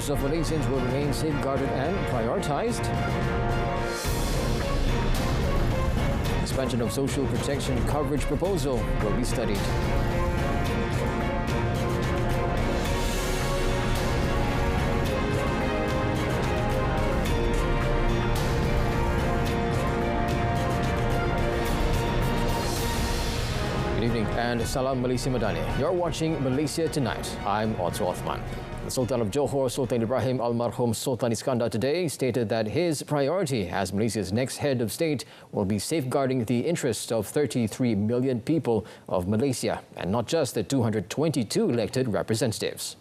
interests of Malaysians will remain safeguarded and prioritized. Expansion of social protection coverage proposal will be studied. Good evening and Salam Malaysia Madani. You're watching Malaysia Tonight. I'm Otto Othman. The Sultan of Johor, Sultan Ibrahim Almarhum Sultan Iskandar today stated that his priority as Malaysia's next head of state will be safeguarding the interests of 33 million people of Malaysia and not just the 222 elected representatives.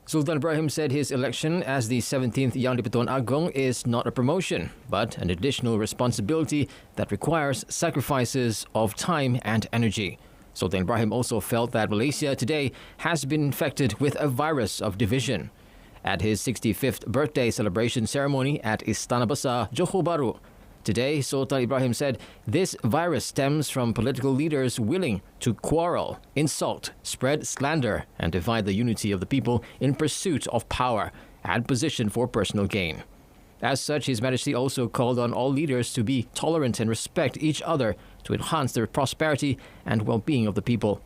Sultan Ibrahim said his election as the 17th Yang di-Pertuan Agong is not a promotion, but an additional responsibility that requires sacrifices of time and energy. Sultan Ibrahim also felt that Malaysia today has been infected with a virus of division. At his 65th birthday celebration ceremony at Istana Besar, Johor Bahru, today, Sultan Ibrahim said this virus stems from political leaders willing to quarrel, insult, spread slander, and divide the unity of the people in pursuit of power and position for personal gain. As such, His Majesty also called on all leaders to be tolerant and respect each other to enhance the prosperity and well-being of the people.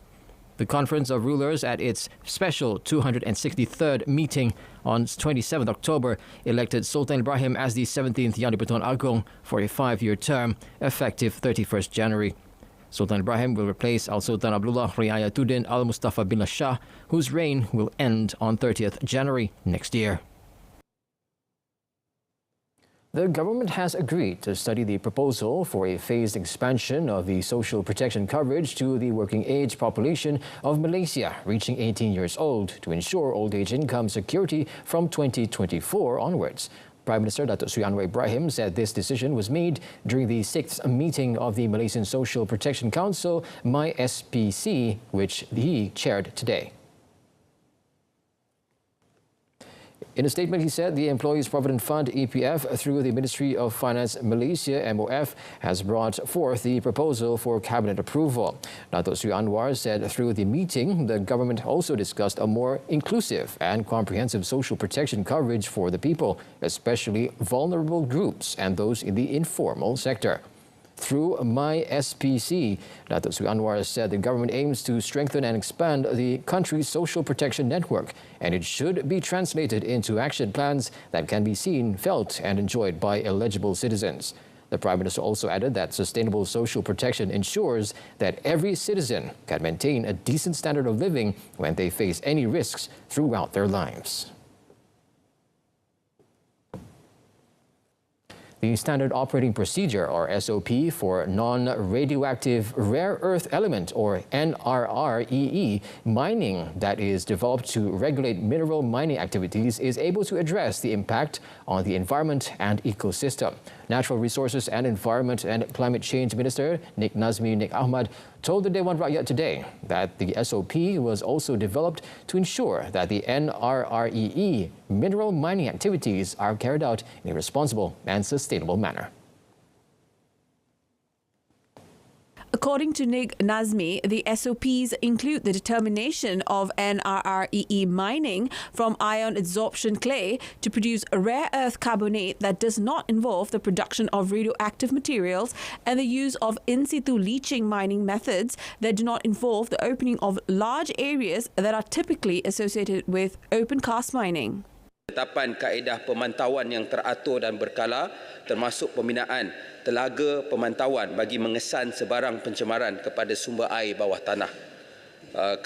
The Conference of Rulers at its special 263rd meeting on 27 October elected Sultan Ibrahim as the 17th Yang di-Pertuan Agong for a 5-year term effective 31st January. Sultan Ibrahim will replace Al-Sultan Abdullah Riayatuddin Al-Mustafa bin Shah, whose reign will end on 30th January next year. The government has agreed to study the proposal for a phased expansion of the social protection coverage to the working age population of Malaysia reaching 18 years old to ensure old age income security from 2024 onwards. Prime Minister Datuk Seri Anwar Ibrahim said this decision was made during the 6th meeting of the Malaysian Social Protection Council, MySPC, which he chaired today. In a statement, he said the Employees Provident Fund EPF through the Ministry of Finance Malaysia MOF has brought forth the proposal for cabinet approval. Datuk Seri Anwar said through the meeting, the government also discussed a more inclusive and comprehensive social protection coverage for the people, especially vulnerable groups and those in the informal sector. Through MySPC, Datuk Seri Anwar said the government aims to strengthen and expand the country's social protection network, and it should be translated into action plans that can be seen, felt and enjoyed by eligible citizens. The Prime Minister also added that sustainable social protection ensures that every citizen can maintain a decent standard of living when they face any risks throughout their lives. The Standard Operating Procedure, or SOP, for non-radioactive rare earth element, or NRREE, mining that is developed to regulate mineral mining activities is able to address the impact on the environment and ecosystem. Natural Resources and Environment and Climate Change Minister Nik Nazmi Nik Ahmad told the Dewan Rakyat today that the SOP was also developed to ensure that the NRREE mineral mining activities are carried out in a responsible and sustainable manner. According to Nik Nazmi, the SOPs include the determination of NRREE mining from ion adsorption clay to produce a rare earth carbonate that does not involve the production of radioactive materials, and the use of in situ leaching mining methods that do not involve the opening of large areas that are typically associated with open cast mining. Penetapan kaedah pemantauan yang teratur dan berkala termasuk pembinaan telaga pemantauan bagi mengesan sebarang pencemaran kepada sumber air bawah tanah.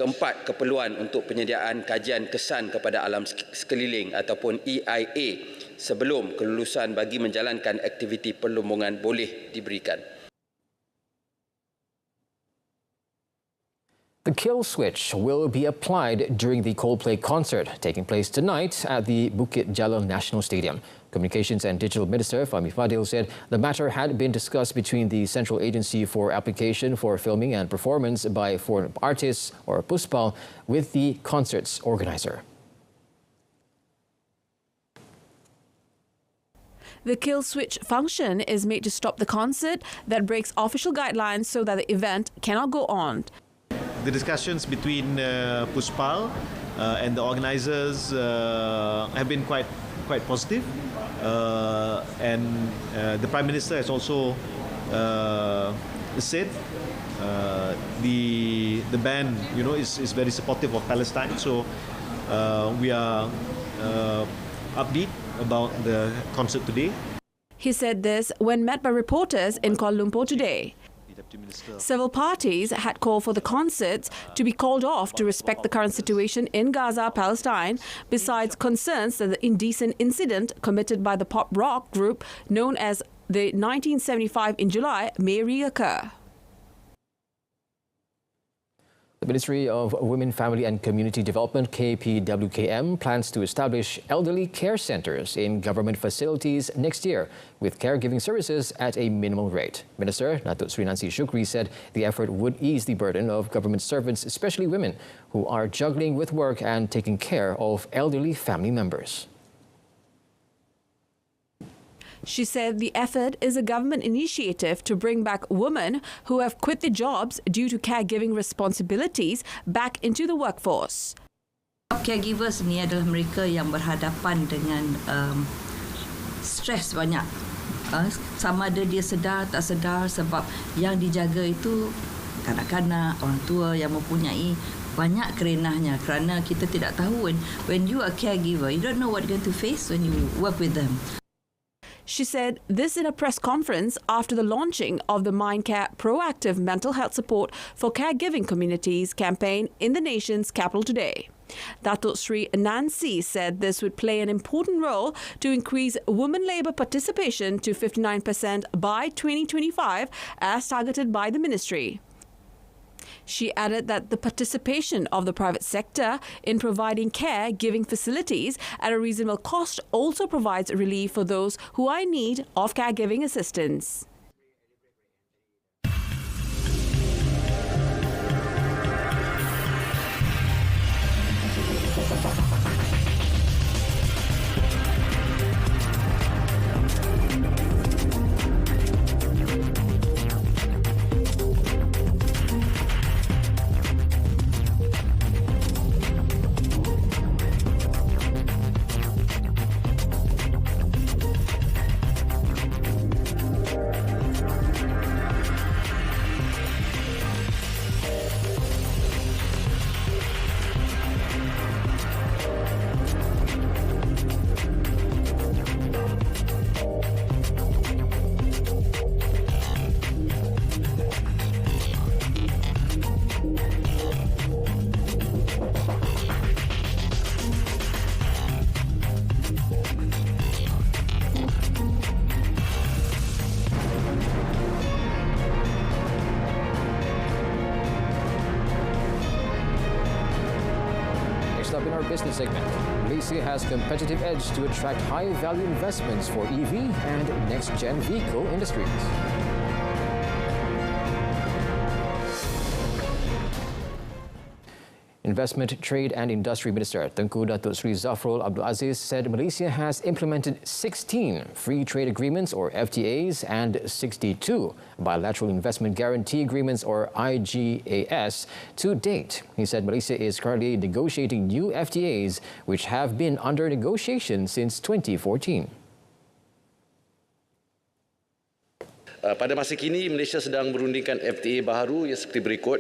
Keempat, keperluan untuk penyediaan kajian kesan kepada alam sekeliling ataupun EIA sebelum kelulusan bagi menjalankan aktiviti perlumbungan boleh diberikan. The kill switch will be applied during the Coldplay Concert taking place tonight at the Bukit Jalil National Stadium. Communications and Digital Minister Fahmi Fadil said the matter had been discussed between the Central Agency for Application for Filming and Performance by Foreign Artists, or PUSPAL, with the concert's organizer. The kill switch function is made to stop the concert that breaks official guidelines so that the event cannot go on. The discussions between PUSPAL and the organisers have been quite positive, and the Prime Minister has also said the band, is very supportive of Palestine. So we are upbeat about the concert today. He said this when met by reporters in Kuala Lumpur today. Several parties had called for the concerts to be called off to respect the current situation in Gaza, Palestine, besides concerns that the indecent incident committed by the pop rock group known as the 1975 in July may reoccur. The Ministry of Women, Family and Community Development, KPWKM, plans to establish elderly care centres in government facilities next year, with caregiving services at a minimal rate. Minister Datuk Sri Nancy Shukri said the effort would ease the burden of government servants, especially women, who are juggling with work and taking care of elderly family members. She said the effort is a government initiative to bring back women who have quit their jobs due to caregiving responsibilities back into the workforce. Caregivers ni adalah mereka yang berhadapan dengan stres banyak. Sama ada dia sedar tak sedar, sebab yang dijaga itu kanak-kanak, orang tua yang mempunyai banyak kerenahnya, kerana kita tidak tahu when you are a caregiver, you don't know what you're going to face when you work with them. She said this in a press conference after the launching of the Mindcare Proactive Mental Health Support for Caregiving Communities campaign in the nation's capital today. Datuk Sri Nancy said this would play an important role to increase women labour participation to 59% by 2025 as targeted by the ministry. She added that the participation of the private sector in providing care-giving facilities at a reasonable cost also provides relief for those who are in need of caregiving assistance. Next up in our business segment, Malaysia has competitive edge to attract high-value investments for EV and next-gen vehicle industries. Investment, Trade and Industry Minister Tengku Datuk Sri Zafrul Abdul Aziz said Malaysia has implemented 16 free trade agreements or FTAs and 62 bilateral investment guarantee agreements or IGAS to date. He said Malaysia is currently negotiating new FTAs which have been under negotiation since 2014. Pada masa kini, Malaysia sedang merundingkan FTA baharu yang seperti berikut.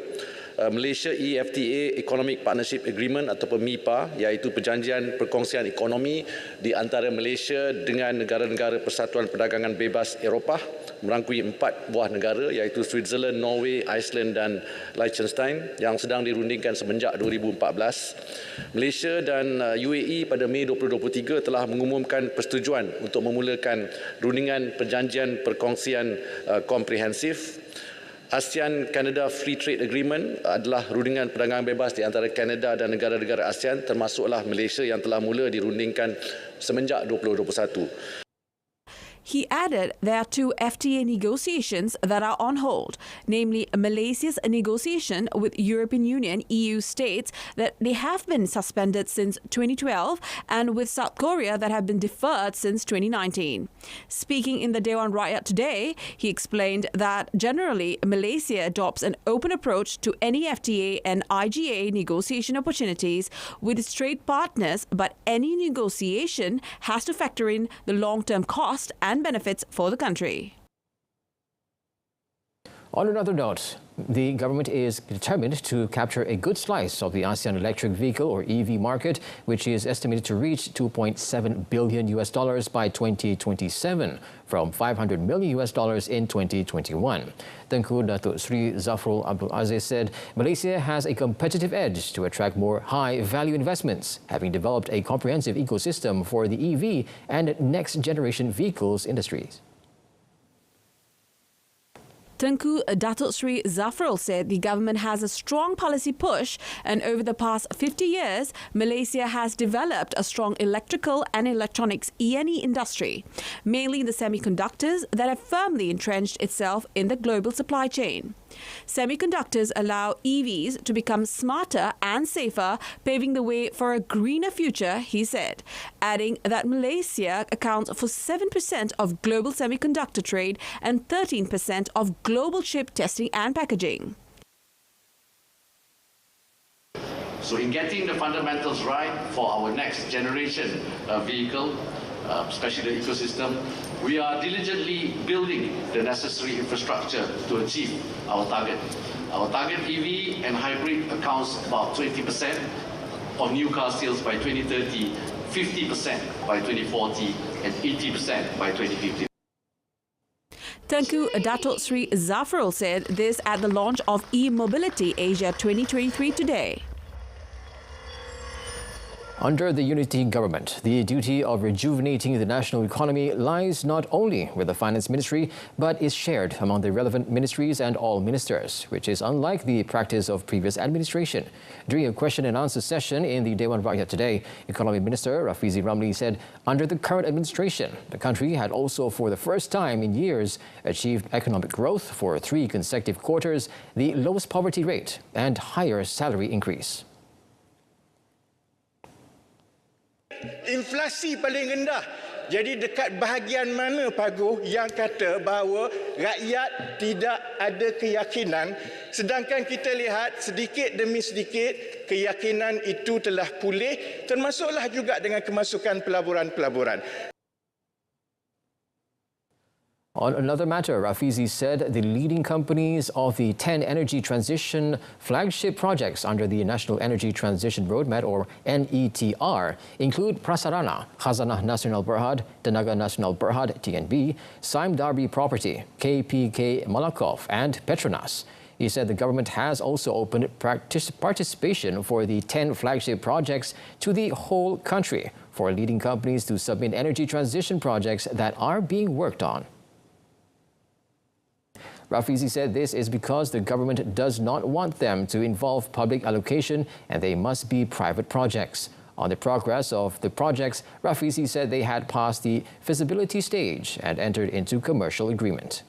Malaysia EFTA Economic Partnership Agreement ataupun MIPA, iaitu perjanjian perkongsian ekonomi di antara Malaysia dengan negara-negara Persatuan Perdagangan Bebas Eropah, merangkui 4 buah negara iaitu Switzerland, Norway, Iceland dan Liechtenstein yang sedang dirundingkan semenjak 2014. Malaysia dan UAE pada Mei 2023 telah mengumumkan persetujuan untuk memulakan rundingan perjanjian perkongsian komprehensif. ASEAN-Canada Free Trade Agreement adalah rundingan perdagangan bebas di antara Kanada dan negara-negara ASEAN, termasuklah Malaysia yang telah mula dirundingkan semenjak 2021. He added there are two FTA negotiations that are on hold, namely Malaysia's negotiation with European Union EU states that they have been suspended since 2012 and with South Korea that have been deferred since 2019. Speaking in the Dewan Rakyat today, he explained that generally Malaysia adopts an open approach to any FTA and IGA negotiation opportunities with its trade partners, but any negotiation has to factor in the long-term cost and benefits for the country. On another note, the government is determined to capture a good slice of the ASEAN electric vehicle or EV market, which is estimated to reach $2.7 billion by 2027 from $500 million in 2021. Tengku Datuk Sri Zafrul Abdul Aziz said Malaysia has a competitive edge to attract more high-value investments, having developed a comprehensive ecosystem for the EV and next-generation vehicles industries. Tengku Datuk Sri Zafrul said the government has a strong policy push, and over the past 50 years, Malaysia has developed a strong electrical and electronics E&E industry, mainly in the semiconductors that have firmly entrenched itself in the global supply chain. Semiconductors allow EVs to become smarter and safer, paving the way for a greener future, he said, adding that Malaysia accounts for 7% of global semiconductor trade and 13% of global chip testing and packaging. So in getting the fundamentals right for our next generation vehicle, especially the ecosystem, we are diligently building the necessary infrastructure to achieve our target. Our target EV and hybrid accounts about 20% of new car sales by 2030, 50% by 2040, and 80% by 2050. Tengku Datuk Sri Zafrul said this at the launch of E-Mobility Asia 2023 today. Under the unity government, the duty of rejuvenating the national economy lies not only with the Finance Ministry, but is shared among the relevant ministries and all ministers, which is unlike the practice of previous administration. During a question and answer session in the Dewan Rakyat today, Economy Minister Rafizi Ramli said under the current administration, the country had also for the first time in years achieved economic growth for 3 consecutive quarters, the lowest poverty rate and higher salary increase. Inflasi paling rendah. Jadi dekat bahagian mana Paguh yang kata bahawa rakyat tidak ada keyakinan, sedangkan kita lihat sedikit demi sedikit keyakinan itu telah pulih, termasuklah juga dengan kemasukan pelaburan-pelaburan. On another matter, Rafizi said the leading companies of the 10 energy transition flagship projects under the National Energy Transition Roadmap or NETR include Prasarana, Khazanah Nasional Berhad, Tenaga Nasional Berhad TNB, Sime Darby Property, KPK Malakoff and Petronas. He said the government has also opened participation for the 10 flagship projects to the whole country for leading companies to submit energy transition projects that are being worked on. Rafizi said this is because the government does not want them to involve public allocation and they must be private projects. On the progress of the projects, Rafizi said they had passed the feasibility stage and entered into commercial agreement.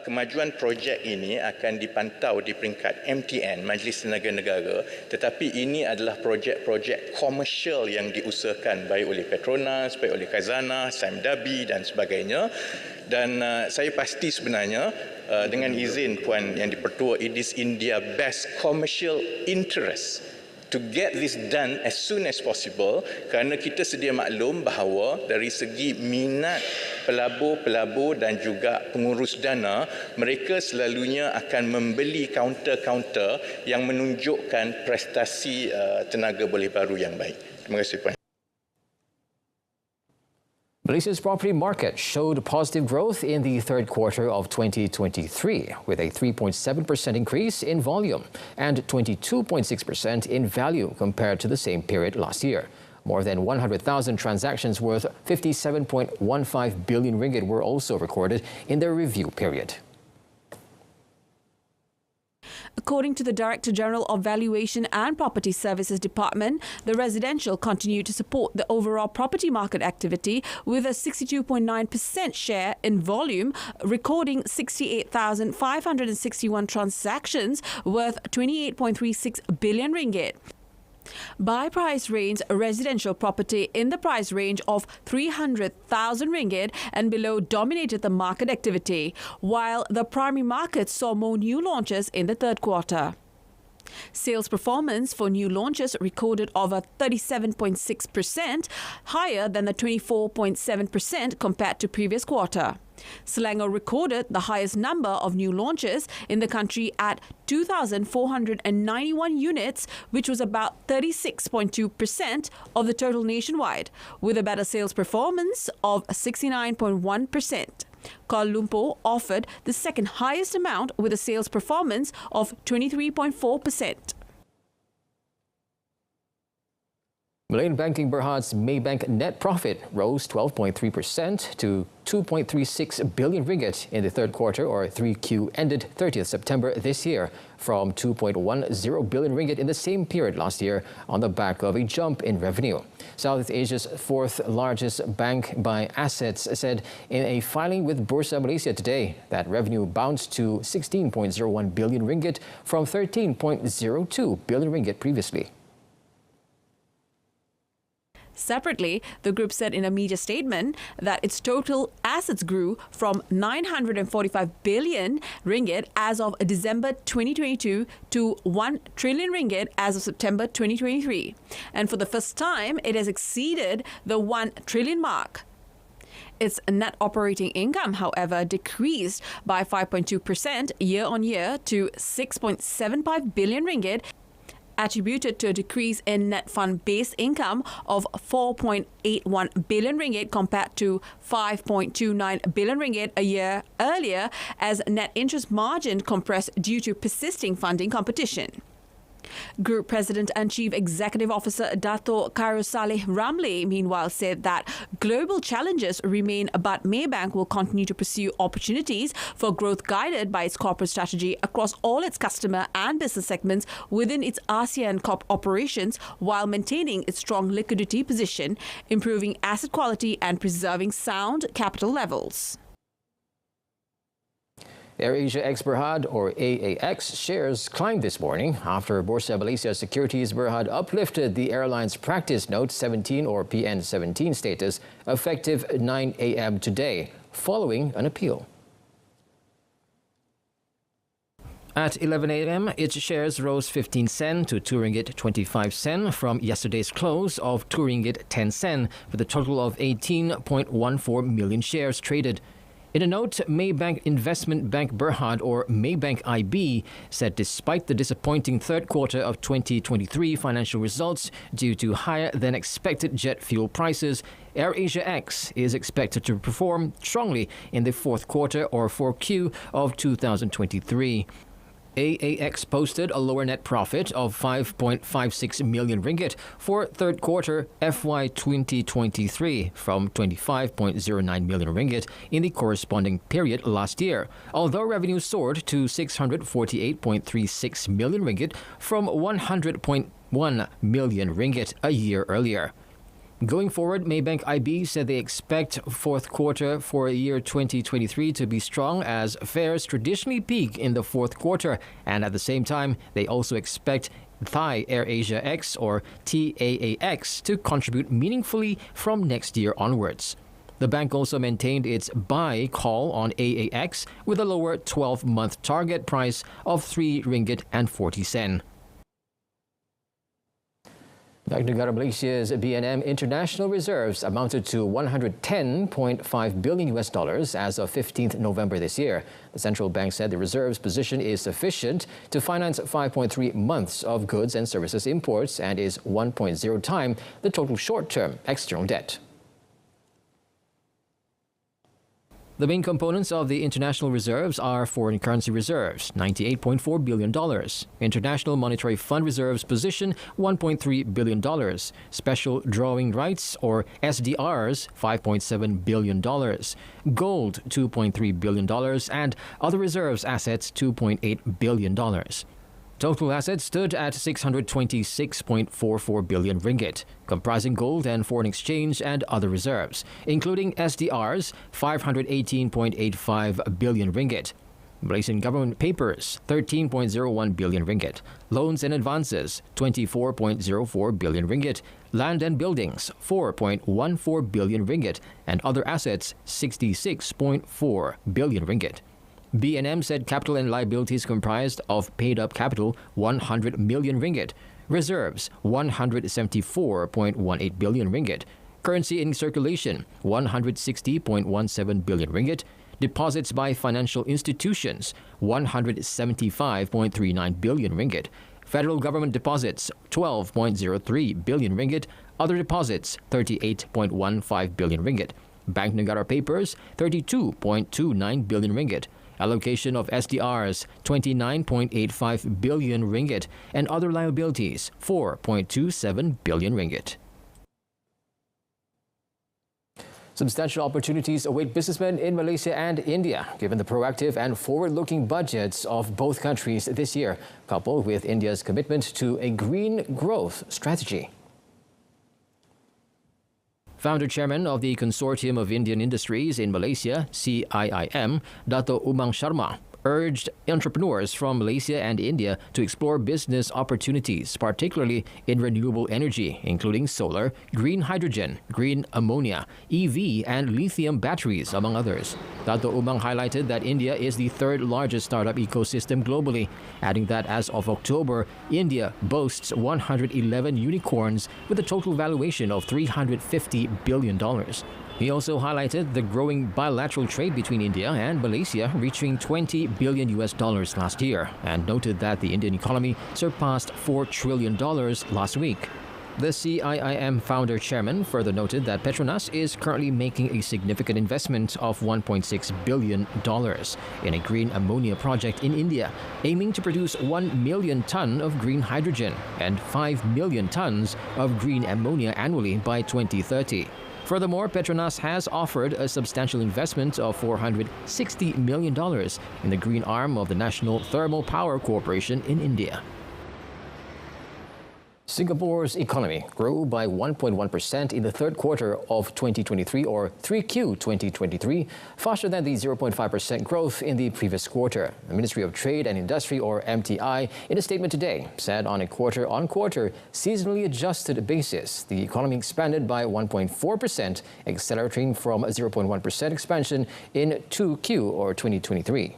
Kemajuan projek ini akan dipantau di peringkat MTN, Majlis Tenaga Negara, tetapi ini adalah projek-projek komersial yang diusahakan baik oleh Petronas, baik oleh Khazanah, Sime Darby dan sebagainya. Dan saya pasti sebenarnya dengan izin Puan Yang di-Pertua, it is in their best commercial interest to get this done as soon as possible, kerana kita sedia maklum bahawa dari segi minat pelabur-pelabur dan juga pengurus dana, mereka selalunya akan membeli kaunter-kaunter yang menunjukkan prestasi tenaga boleh baru yang baik. Terima kasih Puan. Malaysia's property market showed positive growth in the third quarter of 2023, with a 3.7% increase in volume and 22.6% in value compared to the same period last year. More than 100,000 transactions worth 57.15 billion ringgit were also recorded in the review period. According to the Director General of Valuation and Property Services Department, the residential continued to support the overall property market activity with a 62.9% share in volume, recording 68,561 transactions worth 28.36 billion ringgit. By price range, residential property in the price range of 300,000 ringgit and below dominated the market activity, while the primary market saw more new launches in the third quarter. Sales performance for new launches recorded over 37.6%, higher than the 24.7% compared to previous quarter. Selangor recorded the highest number of new launches in the country at 2,491 units, which was about 36.2% of the total nationwide, with a better sales performance of 69.1%. Kuala Lumpur offered the second highest amount with a sales performance of 23.4%. Malayan Banking Berhad's Maybank net profit rose 12.3% to 2.36 billion ringgit in the third quarter, or 3Q ended 30th September this year, from 2.10 billion ringgit in the same period last year on the back of a jump in revenue. Southeast Asia's fourth largest bank by assets said in a filing with Bursa Malaysia today that revenue bounced to 16.01 billion ringgit from 13.02 billion ringgit previously. Separately, the group said in a media statement that its total assets grew from 945 billion ringgit as of December 2022 to 1 trillion ringgit as of September 2023. And for the first time, it has exceeded the 1 trillion mark. Its net operating income, however, decreased by 5.2% year-on-year to 6.75 billion ringgit, attributed to a decrease in net fund-based income of 4.81 billion ringgit compared to 5.29 billion ringgit a year earlier, as net interest margin compressed due to persisting funding competition. Group President and Chief Executive Officer Dato' Khairul Saleh Ramli, meanwhile, said that global challenges remain, but Maybank will continue to pursue opportunities for growth guided by its corporate strategy across all its customer and business segments within its ASEAN Corp operations, while maintaining its strong liquidity position, improving asset quality and preserving sound capital levels. AirAsia X Berhad, or AAX, shares climbed this morning after Bursa Malaysia Securities Berhad uplifted the airline's practice note 17 or PN17 status effective 9 a.m. today, following an appeal. At 11 a.m., its shares rose 15 sen to 2 ringgit 25 sen from yesterday's close of 2 ringgit 10 sen, with a total of 18.14 million shares traded. In a note, Maybank Investment Bank Berhad, or Maybank IB, said despite the disappointing third quarter of 2023 financial results due to higher than expected jet fuel prices, AirAsia X is expected to perform strongly in the fourth quarter, or 4Q, of 2023. AAX posted a lower net profit of 5.56 million ringgit for third quarter FY 2023 from 25.09 million ringgit in the corresponding period last year, although revenue soared to 648.36 million ringgit from 100.1 million ringgit a year earlier. Going forward, Maybank IB said they expect fourth quarter for year 2023 to be strong, as fares traditionally peak in the fourth quarter, and at the same time, they also expect Thai AirAsia X, or TAAX, to contribute meaningfully from next year onwards. The bank also maintained its buy call on AAX with a lower 12-month target price of 3 ringgit and 40 sen. Bank Negara Malaysia's BNM international reserves amounted to 110.5 billion US dollars as of 15th November this year. The central bank said the reserves position is sufficient to finance 5.3 months of goods and services imports and is 1.0 times the total short-term external debt. The main components of the international reserves are foreign currency reserves, $98.4 billion, International Monetary Fund reserves position, $1.3 billion, special drawing rights, or SDRs, $5.7 billion, gold, $2.3 billion, and other reserves assets, $2.8 billion. Total assets stood at 626.44 billion ringgit, comprising gold and foreign exchange and other reserves, including SDRs 518.85 billion ringgit, Malaysian government papers 13.01 billion ringgit, loans and advances 24.04 billion ringgit, land and buildings 4.14 billion ringgit, and other assets 66.4 billion ringgit. B&M said capital and liabilities comprised of paid-up capital 100 million ringgit, reserves 174.18 billion ringgit, currency in circulation 160.17 billion ringgit, deposits by financial institutions 175.39 billion ringgit, federal government deposits 12.03 billion ringgit, other deposits 38.15 billion ringgit, Bank Negara papers 32.29 billion ringgit, allocation of SDRs 29.85 billion ringgit, and other liabilities 4.27 billion ringgit. Substantial opportunities await businessmen in Malaysia and India, given the proactive and forward-looking budgets of both countries this year, coupled with India's commitment to a green growth strategy. Founder-chairman of the Consortium of Indian Industries in Malaysia, CIIM, Dato' Umang Sharma, urged entrepreneurs from Malaysia and India to explore business opportunities, particularly in renewable energy, including solar, green hydrogen, green ammonia, EV, and lithium batteries, among others. Dato' Umang highlighted that India is the third largest startup ecosystem globally, adding that as of October, India boasts 111 unicorns with a total valuation of $350 billion. He also highlighted the growing bilateral trade between India and Malaysia, reaching $20 billion last year, and noted that the Indian economy surpassed $4 trillion last week. The CIIM founder-chairman further noted that Petronas is currently making a significant investment of $1.6 billion in a green ammonia project in India, aiming to produce 1 million ton of green hydrogen and 5 million tons of green ammonia annually by 2030. Furthermore, Petronas has offered a substantial investment of $460 million in the green arm of the National Thermal Power Corporation in India. Singapore's economy grew by 1.1% in the third quarter of 2023, or 3Q 2023, faster than the 0.5% growth in the previous quarter. The Ministry of Trade and Industry, or MTI, in a statement today, said on a quarter-on-quarter, seasonally adjusted basis, the economy expanded by 1.4%, accelerating from a 0.1% expansion in 2Q, or 2023.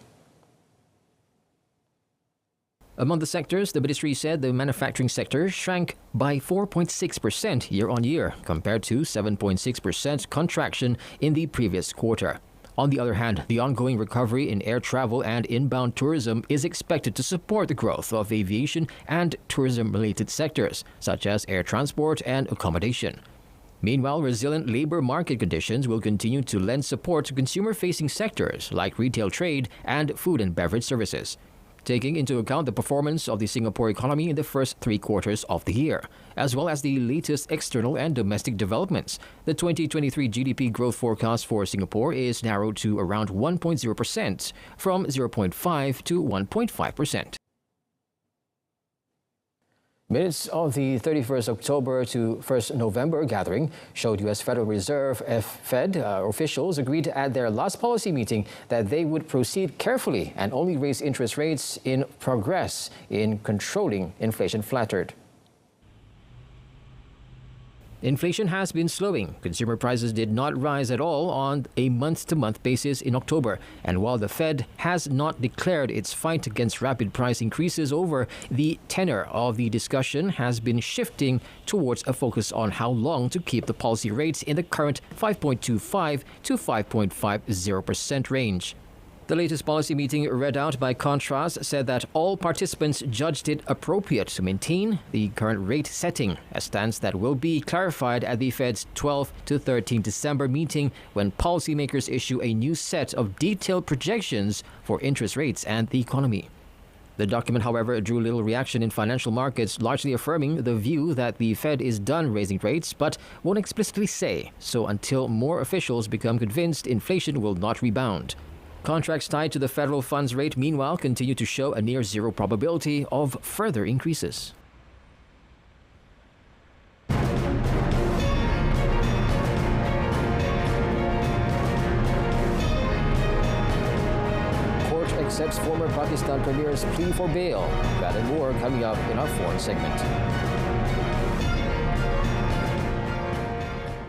Among the sectors, the ministry said the manufacturing sector shrank by 4.6% year-on-year, compared to 7.6% contraction in the previous quarter. On the other hand, the ongoing recovery in air travel and inbound tourism is expected to support the growth of aviation and tourism-related sectors, such as air transport and accommodation. Meanwhile, resilient labor market conditions will continue to lend support to consumer-facing sectors like retail trade and food and beverage services. Taking into account the performance of the Singapore economy in the first 3 quarters of the year, as well as the latest external and domestic developments, the 2023 GDP growth forecast for Singapore is narrowed to around 1.0% from 0.5 to 1.5%. Minutes of the 31st October to 1st November gathering showed U.S. Federal Reserve Fed officials agreed at their last policy meeting that they would proceed carefully and only raise interest rates in progress in controlling inflation flattered. Inflation has been slowing. Consumer prices did not rise at all on a month-to-month basis in October. And while the Fed has not declared its fight against rapid price increases over, the tenor of the discussion has been shifting towards a focus on how long to keep the policy rates in the current 5.25 to 5.50% range. The latest policy meeting, read out by contrast, said that all participants judged it appropriate to maintain the current rate setting, a stance that will be clarified at the Fed's 12 to 13 December meeting when policymakers issue a new set of detailed projections for interest rates and the economy. The document, however, drew little reaction in financial markets, largely affirming the view that the Fed is done raising rates but won't explicitly say so until more officials become convinced inflation will not rebound. Contracts tied to the federal funds rate, meanwhile, continue to show a near zero probability of further increases. Court accepts former Pakistan Premier's plea for bail. That and more coming up in our foreign segment.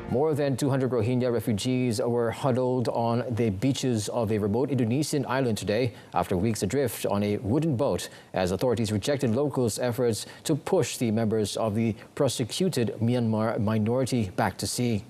More than 200 Rohingya refugees were huddled on the beaches of a remote Indonesian island today after weeks adrift on a wooden boat as authorities rejected locals' efforts to push the members of the persecuted Myanmar minority back to sea.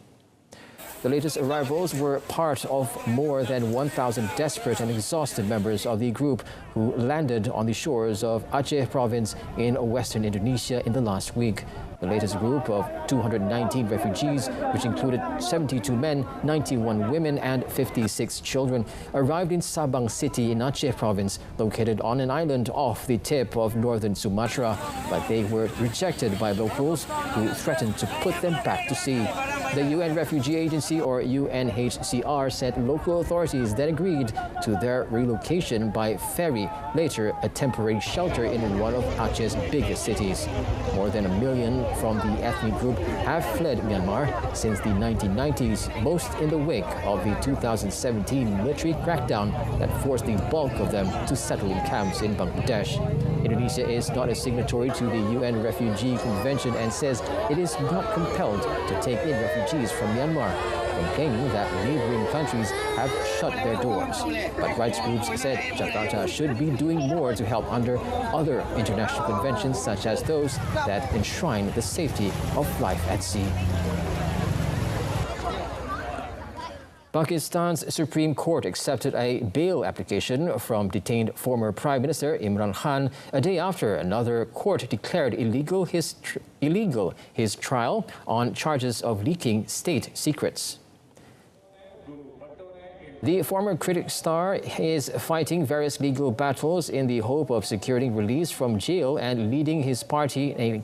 The latest arrivals were part of more than 1,000 desperate and exhausted members of the group who landed on the shores of Aceh province in western Indonesia in the last week. The latest group of 219 refugees, which included 72 men, 91 women and 56 children, arrived in Sabang city in Aceh province, located on an island off the tip of northern Sumatra, but they were rejected by locals who threatened to put them back to sea. The UN Refugee Agency, or UNHCR, said local authorities then agreed to their relocation by ferry, later a temporary shelter in one of Aceh's biggest cities. More than 1 million from the ethnic group have fled Myanmar since the 1990s, most in the wake of the 2017 military crackdown that forced the bulk of them to settle in camps in Bangladesh. Indonesia is not a signatory to the UN Refugee Convention and says it is not compelled to take in refugees from Myanmar, complaining that neighboring countries have shut their doors. But rights groups said Jakarta should be doing more to help under other international conventions such as those that enshrine the safety of life at sea. Pakistan's Supreme Court accepted a bail application from detained former Prime Minister Imran Khan a day after another court declared illegal his trial on charges of leaking state secrets. The former cricket star is fighting various legal battles in the hope of securing release from jail and leading his party in a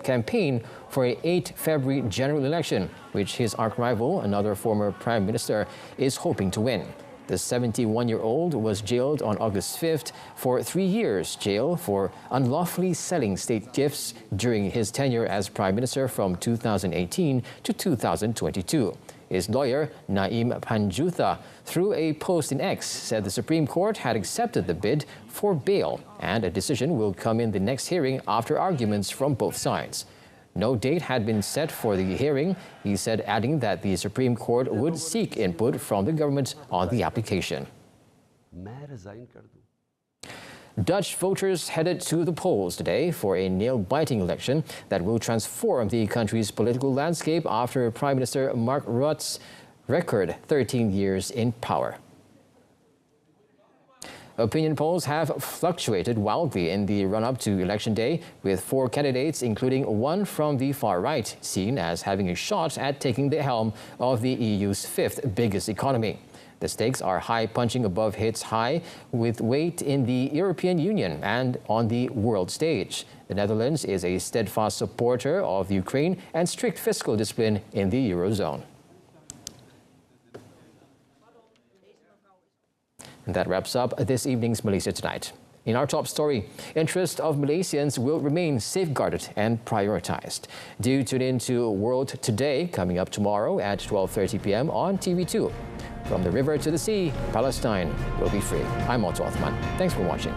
campaign for an 8 February general election, which his arch-rival, another former prime minister, is hoping to win. The 71-year-old was jailed on August 5th for 3 years jail for unlawfully selling state gifts during his tenure as prime minister from 2018 to 2022. His lawyer, Naeem Panjutha, through a post in X, said the Supreme Court had accepted the bid for bail and a decision will come in the next hearing after arguments from both sides. No date had been set for the hearing, he said, adding that the Supreme Court would seek input from the government on the application. Dutch voters headed to the polls today for a nail-biting election that will transform the country's political landscape after Prime Minister Mark Rutte's record 13 years in power. Opinion polls have fluctuated wildly in the run-up to Election Day, with 4 candidates, including one from the far right, seen as having a shot at taking the helm of the EU's 5th biggest economy. The stakes are high, punching above hits high with weight in the European Union and on the world stage. The Netherlands is a steadfast supporter of Ukraine and strict fiscal discipline in the Eurozone. And that wraps up this evening's Malaysia Tonight. In our top story, interest of Malaysians will remain safeguarded and prioritized. Do tune in to World Today coming up tomorrow at 12:30 p.m. on TV2. From the river to the sea, Palestine will be free. I'm Otto Othman. Thanks for watching.